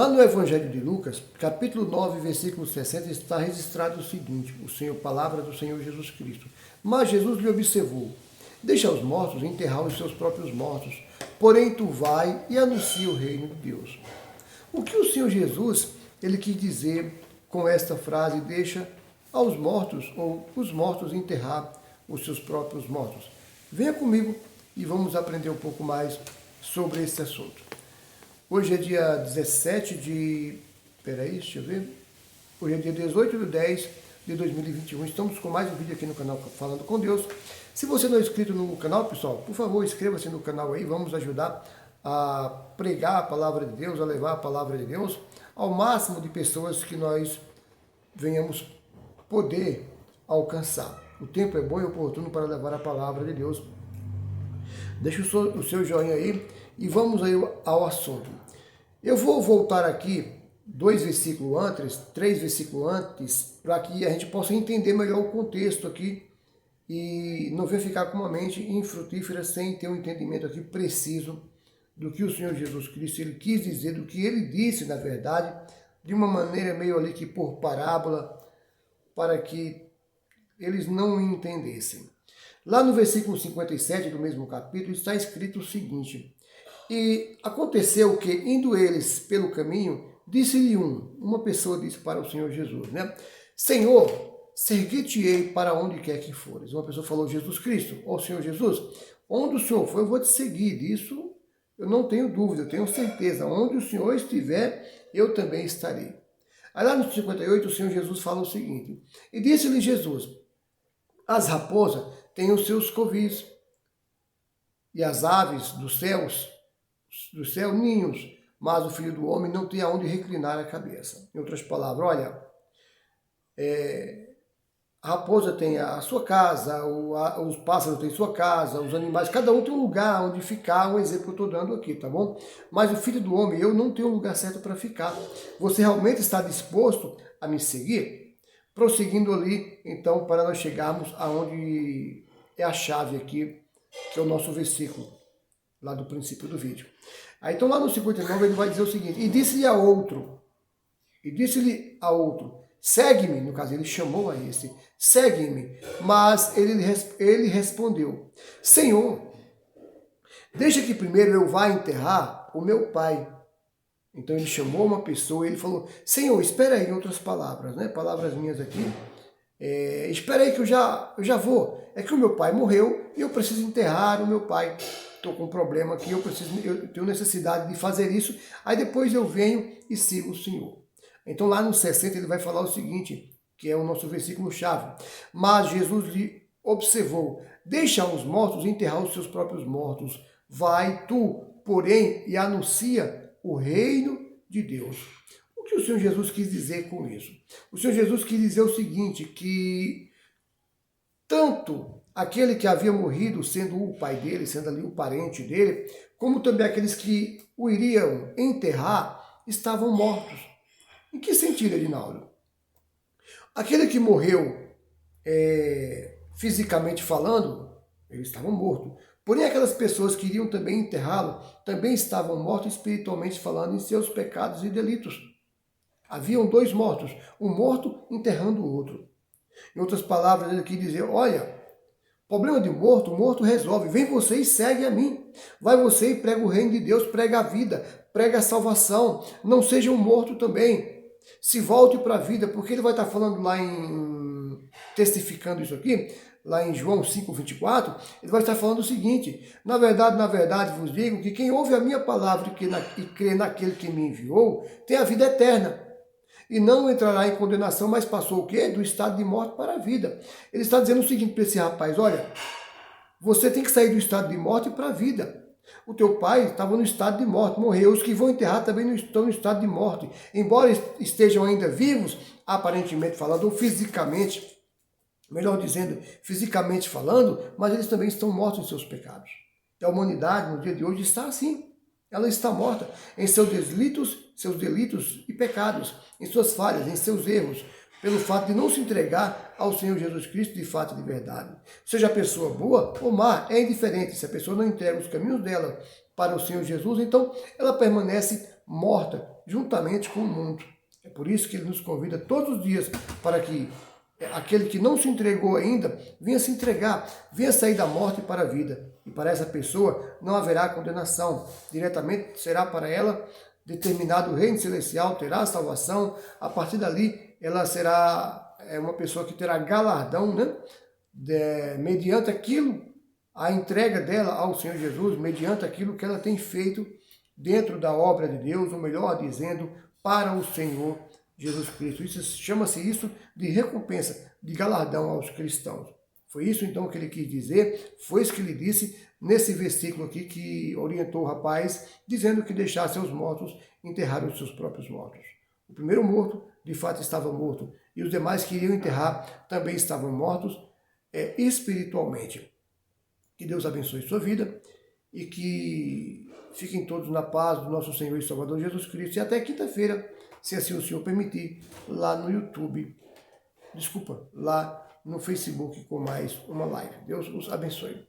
Lá no Evangelho de Lucas, capítulo 9, versículo 60, está registrado o seguinte, palavra do Senhor Jesus Cristo. Mas Jesus lhe observou, deixa os mortos enterrar os seus próprios mortos, porém tu vai e anuncia o reino de Deus. O que o Senhor Jesus, ele quis dizer com esta frase, deixa aos mortos, ou os mortos enterrar os seus próprios mortos? Venha comigo e vamos aprender um pouco mais sobre esse assunto. Hoje é dia 17 de... deixa eu ver. Hoje é dia 18 de 10 de 2021. Estamos com mais um vídeo aqui no canal Falando com Deus. Se você não é inscrito no canal, pessoal, por favor, inscreva-se no canal aí. Vamos ajudar a pregar a palavra de Deus, a levar a palavra de Deus ao máximo de pessoas que nós venhamos poder alcançar. O tempo é bom e oportuno para levar a palavra de Deus. Deixa o seu joinha aí e vamos aí ao assunto. Eu vou voltar aqui 2 versículos antes, 3 versículos antes, para que a gente possa entender melhor o contexto aqui e não venha ficar com uma mente infrutífera sem ter um entendimento aqui preciso do que o Senhor Jesus Cristo ele quis dizer, do que ele disse, na verdade, de uma maneira meio ali que por parábola, para que eles não entendessem. Lá no versículo 57 do mesmo capítulo está escrito o seguinte: e aconteceu que, indo eles pelo caminho, disse-lhe uma pessoa disse para o Senhor Jesus, né? Senhor, seguir-te-ei para onde quer que fores. Uma pessoa falou, Jesus Cristo, ó Senhor Jesus, onde o Senhor for, eu vou te seguir. Disso eu não tenho dúvida, eu tenho certeza. Onde o Senhor estiver, eu também estarei. Aí lá no 58, o Senhor Jesus fala o seguinte: e disse-lhe Jesus, as raposas têm os seus covis, e as aves dos céu ninhos, mas o Filho do Homem não tem aonde reclinar a cabeça. Em outras palavras, olha, a raposa tem a sua casa, os pássaros têm sua casa, os animais, cada um tem um lugar onde ficar, um exemplo que eu estou dando aqui, tá bom? Mas o Filho do Homem, eu não tenho um lugar certo para ficar. Você realmente está disposto a me seguir? Prosseguindo ali, então, para nós chegarmos aonde é a chave aqui, que é o nosso versículo, lá do princípio do vídeo. Aí, então, lá no 59, ele vai dizer o seguinte: e disse-lhe a outro, segue-me, no caso, ele chamou a esse, segue-me, mas ele respondeu, Senhor, deixa que primeiro eu vá enterrar o meu pai. Então ele chamou uma pessoa e ele falou, Senhor, espera aí, em outras palavras, né? Palavras minhas aqui. Espera aí que eu já vou. É que o meu pai morreu e eu preciso enterrar o meu pai. Estou com um problema aqui, eu tenho necessidade de fazer isso. Aí depois eu venho e sigo o Senhor. Então lá no 60 ele vai falar o seguinte, que é o nosso versículo-chave. Mas Jesus lhe observou, deixa os mortos enterrar os seus próprios mortos. Vai tu, porém, e anuncia o reino de Deus. O que o Senhor Jesus quis dizer com isso? O Senhor Jesus quis dizer o seguinte, que tanto aquele que havia morrido, sendo o pai dele, sendo ali o parente dele, como também aqueles que o iriam enterrar, estavam mortos. Em que sentido, Edinaldo? Aquele que morreu, fisicamente falando, eles estavam mortos. Porém, aquelas pessoas que iriam também enterrá-lo, também estavam mortos espiritualmente falando em seus pecados e delitos. Haviam 2 mortos, um morto enterrando o outro. Em outras palavras, ele quis dizer, olha, problema de morto, o morto resolve. Vem você e segue a mim. Vai você e prega o reino de Deus, prega a vida, prega a salvação. Não seja um morto também. Se volte para a vida, porque ele vai estar falando lá testificando isso aqui, lá em João 5:24, ele vai estar falando o seguinte, na verdade vos digo que quem ouve a minha palavra e crê naquele que me enviou, tem a vida eterna. E não entrará em condenação, mas passou o quê? Do estado de morte para a vida. Ele está dizendo o seguinte para esse rapaz, olha, você tem que sair do estado de morte para a vida. O teu pai estava no estado de morte, morreu. Os que vão enterrar também não estão no estado de morte. Embora estejam ainda vivos, aparentemente falando, ou fisicamente, melhor dizendo, fisicamente falando, mas eles também estão mortos em seus pecados. E a humanidade, no dia de hoje, está assim. Ela está morta em seus delitos e pecados, em suas falhas, em seus erros, pelo fato de não se entregar ao Senhor Jesus Cristo de fato e de verdade. Seja a pessoa boa ou má, é indiferente. Se a pessoa não entrega os caminhos dela para o Senhor Jesus, então ela permanece morta juntamente com o mundo. É por isso que ele nos convida todos os dias para que aquele que não se entregou ainda venha se entregar, venha sair da morte para a vida. E para essa pessoa não haverá condenação. Diretamente será para ela determinado o reino celestial, terá a salvação. A partir dali ela será uma pessoa que terá galardão, né? Mediante aquilo, a entrega dela ao Senhor Jesus, mediante aquilo que ela tem feito dentro da obra de Deus, ou melhor dizendo, para o Senhor Jesus Cristo. Chama-se isso de recompensa, de galardão aos cristãos. Foi isso então que ele quis dizer, foi isso que ele disse nesse versículo aqui que orientou o rapaz, dizendo que deixasse os mortos enterrar os seus próprios mortos. O primeiro morto, de fato, estava morto, e os demais que iriam enterrar também estavam mortos espiritualmente. Que Deus abençoe sua vida e que fiquem todos na paz do nosso Senhor e Salvador Jesus Cristo. E até quinta-feira, se assim o Senhor permitir, lá no YouTube, lá no Facebook com mais uma live. Deus os abençoe.